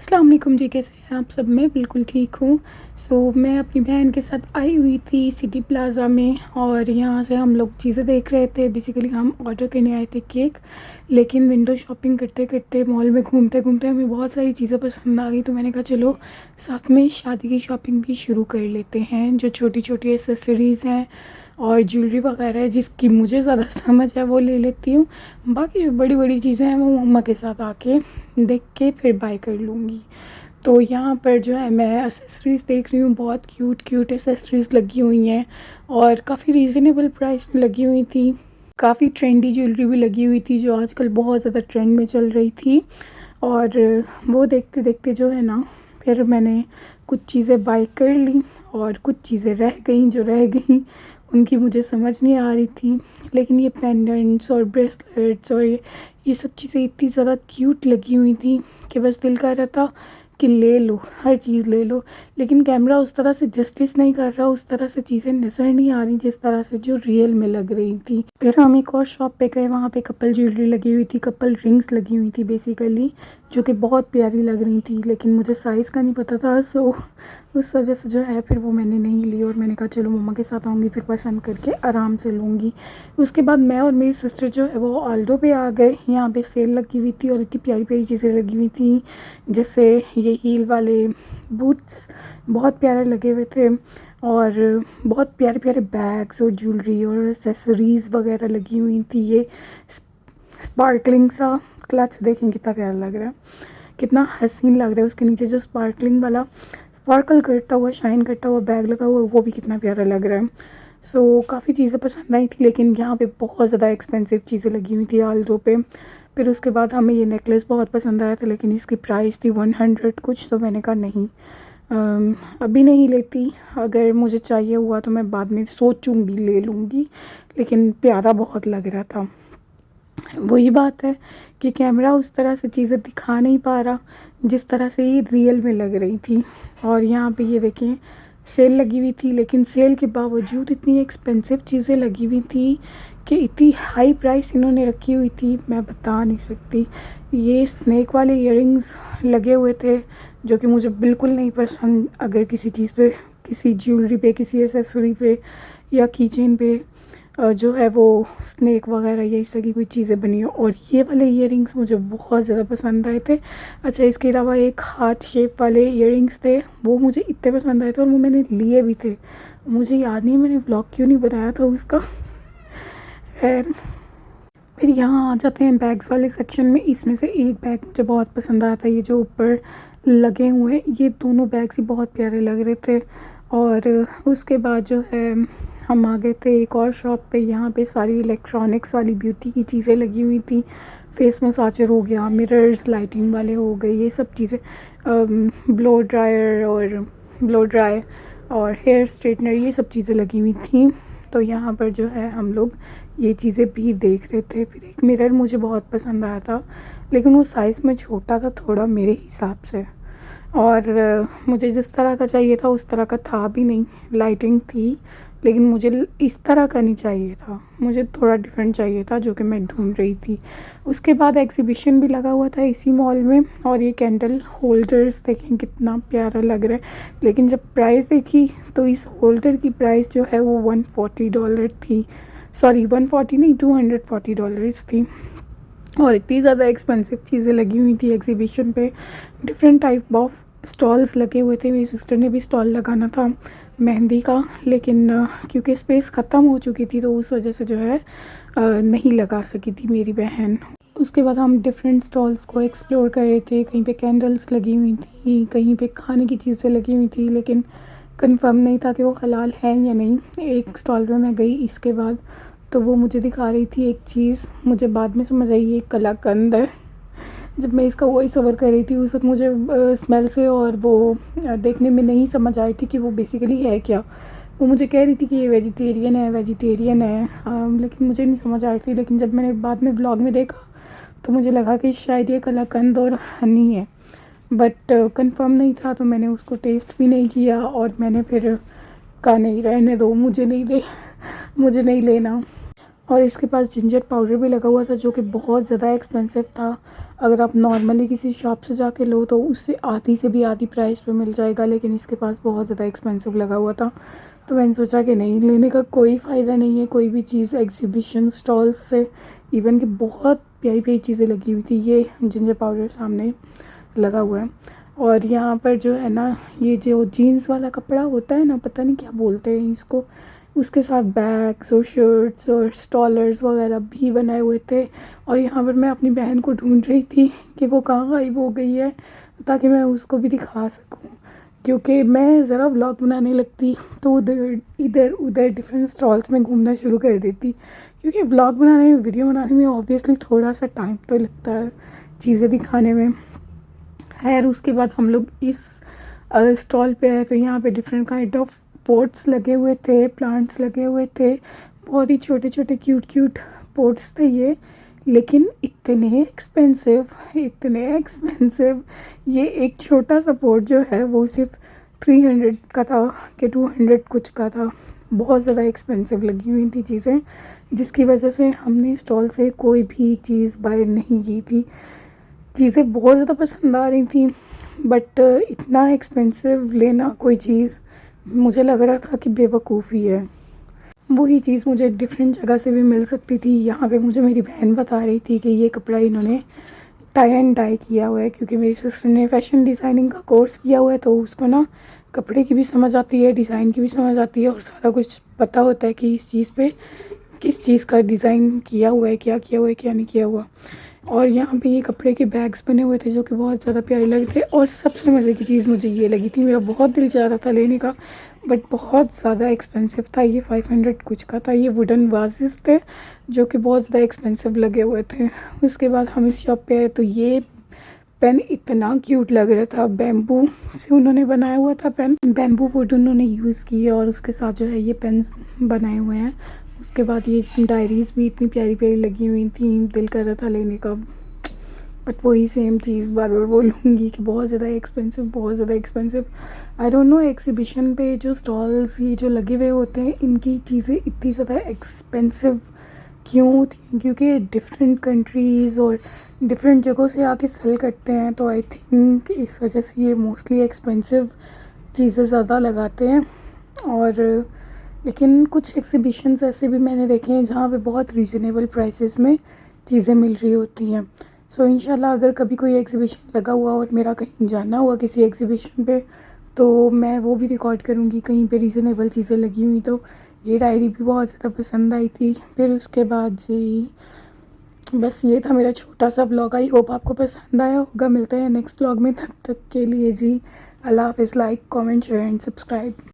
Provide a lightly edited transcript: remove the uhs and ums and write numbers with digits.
अस्सलाम वालेकुम जी, कैसे हैं आप सब? मैं बिल्कुल ठीक हूँ। मैं अपनी बहन के साथ आई हुई थी सिटी प्लाज़ा में और यहाँ से हम लोग चीज़ें देख रहे थे। बेसिकली हम ऑर्डर करने आए थे केक, लेकिन विंडो शॉपिंग करते करते मॉल में घूमते घूमते हमें बहुत सारी चीज़ें पसंद आ गई। तो मैंने कहा चलो साथ में शादी की शॉपिंग भी शुरू कर लेते हैं। जो छोटी छोटी एसेसरीज़ हैं और ज्वेलरी वगैरह है जिसकी मुझे ज़्यादा समझ है वो ले लेती हूँ। बाकी जो बड़ी बड़ी चीज़ें हैं वो मम्मा के साथ आके देख के फिर बाय कर लूँगी। तो यहाँ पर जो है मैं एसेसरीज़ देख रही हूँ, बहुत क्यूट क्यूट एसेसरीज़ लगी हुई हैं और काफ़ी रीज़नेबल प्राइस में लगी हुई थी। काफ़ी ट्रेंडी ज्वेलरी भी लगी हुई थी जो आजकल बहुत ज़्यादा ट्रेंड में चल रही थी। और वो देखते देखते जो है ना फिर मैंने कुछ चीज़ें बाय कर ली और कुछ चीज़ें रह गई। जो रह गई उनकी मुझे समझ नहीं आ रही थी, लेकिन ये पेंडेंट्स और ब्रेसलेट्स और ये सब चीज़ें इतनी ज़्यादा क्यूट लगी हुई थी कि बस दिल कर रहा था कि ले लो, हर चीज़ ले लो। लेकिन कैमरा उस तरह से जस्टिस नहीं कर रहा, उस तरह से चीज़ें नज़र नहीं आ रही जिस तरह से जो रियल में लग रही थी। फिर हम एक और शॉप पे गए, वहाँ पे कपल ज्वेलरी लगी हुई थी, कपल रिंग्स लगी हुई थी बेसिकली, जो कि बहुत प्यारी लग रही थी। लेकिन मुझे साइज़ का नहीं पता था, सो उस वजह से जो है फिर वो मैंने नहीं ली और मैंने कहा चलो मम्मा के साथ आऊँगी फिर पसंद करके आराम से लूँगी। उसके बाद मैं और मेरी सिस्टर जो है वो ऑल्डो पे आ गए। यहाँ पे सेल लगी हुई थी और इतनी प्यारी प्यारी चीज़ें लगी हुई थी, जैसे ये हील वाले बूट्स बहुत प्यारे लगे हुए थे और बहुत प्यारे प्यारे बैग्स और ज्वेलरी और एक्सेसरीज़ वगैरह लगी हुई थी। ये स्पार्कलिंग सा क्लच देखें कितना प्यारा लग रहा है, कितना हसीन लग रहा है। उसके नीचे जो स्पार्कलिंग वाला स्पार्कल करता हुआ शाइन करता हुआ बैग लगा हुआ है वो भी कितना प्यारा लग रहा है। काफ़ी चीज़ें पसंद आई थी, लेकिन यहाँ पे बहुत ज़्यादा एक्सपेंसिव चीज़ें लगी हुई थी ऑल्डो पे। फिर उसके बाद हमें ये नेकलेस बहुत पसंद आया था, लेकिन इसकी प्राइस थी 100 कुछ। तो मैंने कहा नहीं, अभी नहीं लेती, अगर मुझे चाहिए हुआ तो मैं बाद में सोचूंगी ले लूँगी। लेकिन प्यारा बहुत लग रहा था। वही बात है कि कैमरा उस तरह से चीज़ें दिखा नहीं पा रहा जिस तरह से ये रियल में लग रही थी। और यहाँ पे ये देखें सेल लगी हुई थी, लेकिन सेल के बावजूद इतनी एक्सपेंसिव चीज़ें लगी हुई थी कि इतनी हाई प्राइस इन्होंने रखी हुई थी, मैं बता नहीं सकती। ये स्नेक वाले इयररिंग्स लगे हुए थे जो कि मुझे बिल्कुल नहीं पसंद। अगर किसी चीज़ पे, किसी ज्वेलरी पे, किसी एसेसरी पे या कीचेन पे जो है वो स्नेक वगैरह यही सभी कोई चीज़ें बनी हो। और ये वाले इयररिंग्स मुझे बहुत ज़्यादा पसंद आए थे। अच्छा, इसके अलावा एक हार्ट शेप वाले इयररिंग्स थे, वो मुझे इतने पसंद आए थे और वो मैंने लिए भी थे। मुझे याद नहीं मैंने व्लॉग क्यों नहीं बनाया था उसका। खैर, फिर यहाँ आ जाते हैं बैग्स वाले सेक्शन में। इसमें से एक बैग मुझे बहुत पसंद आया था, ये जो ऊपर लगे हुए, ये दोनों बैग्स ही बहुत प्यारे लग रहे थे। और उसके बाद जो है हम आ गए थे एक और शॉप पे। यहाँ पे सारी इलेक्ट्रॉनिक्स वाली ब्यूटी की चीज़ें लगी हुई थी। फेस मसाजर हो गया, मिरर्स लाइटिंग वाले हो गए, ये सब चीज़ें, ब्लो ड्रायर और ब्लो ड्राई और हेयर स्ट्रेटनर, ये सब चीज़ें लगी हुई थी। तो यहाँ पर जो है हम लोग ये चीज़ें भी देख रहे थे। फिर एक मिरर मुझे बहुत पसंद आया था, लेकिन वो साइज़ में छोटा था थोड़ा मेरे हिसाब से, और मुझे जिस तरह का चाहिए था उस तरह का था भी नहीं। लाइटिंग थी लेकिन मुझे इस तरह का नहीं चाहिए था, मुझे थोड़ा डिफरेंट चाहिए था जो कि मैं ढूंढ रही थी। उसके बाद एग्जीबिशन भी लगा हुआ था इसी मॉल में, और ये कैंडल होल्डर्स देखें कितना प्यारा लग रहा है। लेकिन जब प्राइस देखी तो इस होल्डर की प्राइस जो है वो $140 थी। सॉरी, 140 नहीं, $240 थी। और इतनी ज़्यादा एक्सपेंसिव चीज़ें लगी हुई थी एग्जीबिशन पे। डिफरेंट टाइप ऑफ स्टॉल्स लगे हुए थे। मेरी सिस्टर ने भी स्टॉल लगाना था मेहंदी का, लेकिन क्योंकि स्पेस ख़त्म हो चुकी थी तो उस वजह से जो है नहीं लगा सकी थी मेरी बहन। उसके बाद हम डिफरेंट स्टॉल्स को एक्सप्लोर कर रहे थे। कहीं पे कैंडल्स लगी हुई थी, कहीं पे खाने की चीज़ें लगी हुई थी, लेकिन कंफर्म नहीं था कि वो हलाल है या नहीं। एक स्टॉल पे मैं गई इसके बाद, तो वो मुझे दिखा रही थी एक चीज़, मुझे बाद में समझ आई ये कलाकंद है। जब मैं इसका वॉइस ओवर कर रही थी उस वक्त मुझे स्मेल से और वो देखने में नहीं समझ आई थी कि वो बेसिकली है क्या। वो मुझे कह रही थी कि ये वेजिटेरियन है, वेजिटेरियन है, लेकिन मुझे नहीं समझ आ रही थी। लेकिन जब मैंने बाद में व्लॉग में देखा तो मुझे लगा कि शायद ये कलाकंद और हनी है, बट कंफर्म नहीं था तो मैंने उसको टेस्ट भी नहीं किया। और मैंने फिर कहा नहीं, रहने दो, मुझे नहीं लेना। और इसके पास जिंजर पाउडर भी लगा हुआ था जो कि बहुत ज़्यादा एक्सपेंसिव था। अगर आप नॉर्मली किसी शॉप से जाके लो तो उससे आधी से भी आधी प्राइस पे मिल जाएगा, लेकिन इसके पास बहुत ज़्यादा एक्सपेंसिव लगा हुआ था। तो मैंने सोचा कि नहीं, लेने का कोई फ़ायदा नहीं है कोई भी चीज़ एग्जीबिशन स्टॉल्स से। इवन कि बहुत प्यारी प्यारी चीज़ें लगी हुई थी। ये जिंजर पाउडर सामने लगा हुआ है। और यहाँ पर जो है ना, ये जो जीन्स वाला कपड़ा होता है ना, पता नहीं क्या बोलते हैं इसको, उसके साथ बैग्स और शर्ट्स और स्टॉलर्स वगैरह भी बनाए हुए थे। और यहाँ पर मैं अपनी बहन को ढूंढ रही थी कि वो कहाँ गायब हो गई है, ताकि मैं उसको भी दिखा सकूँ। क्योंकि मैं ज़रा व्लॉग बनाने लगती तो उधर इधर उधर डिफरेंट स्टॉल्स में घूमना शुरू कर देती, क्योंकि व्लॉग बनाने में, वीडियो बनाने में ऑब्वियसली थोड़ा सा टाइम तो लगता है चीज़ें दिखाने में। खैर उसके बाद हम लोग इस स्टॉल पे आए तो यहाँ पे डिफरेंट काइंड ऑफ पॉट्स लगे हुए थे, प्लांट्स लगे हुए थे। बहुत ही छोटे छोटे क्यूट क्यूट पॉट्स थे ये, लेकिन इतने एक्सपेंसिव, इतने एक्सपेंसिव। ये एक छोटा सा पॉट जो है वो सिर्फ 300 का था कि 200 कुछ का था। बहुत ज़्यादा एक्सपेंसिव लगी हुई थी चीज़ें, जिसकी वजह से हमने स्टॉल से कोई भी चीज़ बाय नहीं की थी। चीज़ें बहुत ज़्यादा पसंद आ रही थी, बट इतना एक्सपेंसिव लेना कोई चीज़, मुझे लग रहा था कि बेवकूफ़ी है। वही चीज़ मुझे डिफरेंट जगह से भी मिल सकती थी। यहाँ पे मुझे मेरी बहन बता रही थी कि ये कपड़ा इन्होंने टाई एंड डाई किया हुआ है, क्योंकि मेरी सिस्टर ने फ़ैशन डिज़ाइनिंग का कोर्स किया हुआ है, तो उसको ना कपड़े की भी समझ आती है, डिज़ाइन की भी समझ आती है, और सारा कुछ पता होता है कि इस चीज़ पे किस चीज़ का डिज़ाइन किया हुआ है, क्या किया हुआ है, क्या नहीं किया हुआ। और यहाँ पे ये कपड़े के बैग्स बने हुए थे जो कि बहुत ज़्यादा प्यारे लगे थे। और सबसे मज़े की चीज़ मुझे ये लगी थी, मेरा बहुत दिल चाह रहा था लेने का, बट बहुत ज़्यादा एक्सपेंसिव था। ये 500 कुछ का था। ये वुडन वाजेस थे जो कि बहुत ज़्यादा एक्सपेंसिव लगे हुए थे। उसके बाद हम इस शॉप पे आए तो ये पेन इतना क्यूट लग रहा था। बैम्बू से उन्होंने बनाया हुआ था पेन, बैम्बू वुड उन्होंने यूज़ की है, और उसके साथ जो है ये पेन्स बनाए हुए हैं। उसके बाद ये डायरीज़ भी इतनी प्यारी प्यारी लगी हुई थी, दिल कर रहा था लेने का, बट वही सेम चीज़ बार बार बोलूँगी कि बहुत ज़्यादा एक्सपेंसिव, बहुत ज़्यादा expensive. I don't know exhibition पे जो स्टॉल्स ये जो लगे हुए होते हैं, इनकी चीज़ें इतनी ज़्यादा एक्सपेंसिव क्यों होती हैं? क्योंकि डिफरेंट कंट्रीज़ और डिफरेंट जगहों से आके सेल करते हैं, तो आई थिंक इस वजह से ये मोस्टली एक्सपेंसिव चीज़ें ज़्यादा लगाते हैं। और लेकिन कुछ एग्जीबिशंस ऐसे भी मैंने देखे हैं जहाँ पे बहुत रीज़नेबल प्राइसेस में चीज़ें मिल रही होती हैं। सो इंशाल्लाह अगर कभी कोई एग्जीबिशन लगा हुआ और मेरा कहीं जाना हुआ किसी एग्जीबिशन पे, तो मैं वो भी रिकॉर्ड करूँगी कहीं पे रीज़नेबल चीज़ें लगी हुई। तो ये डायरी भी बहुत ज़्यादा पसंद आई थी। फिर उसके बाद जी बस ये था मेरा छोटा सा व्लॉग। आई होप आपको पसंद आया होगा। मिलते हैं नेक्स्ट व्लॉग में, तब तक के लिए जी अल्लाह हाफ़िज़। Like comment share and subscribe.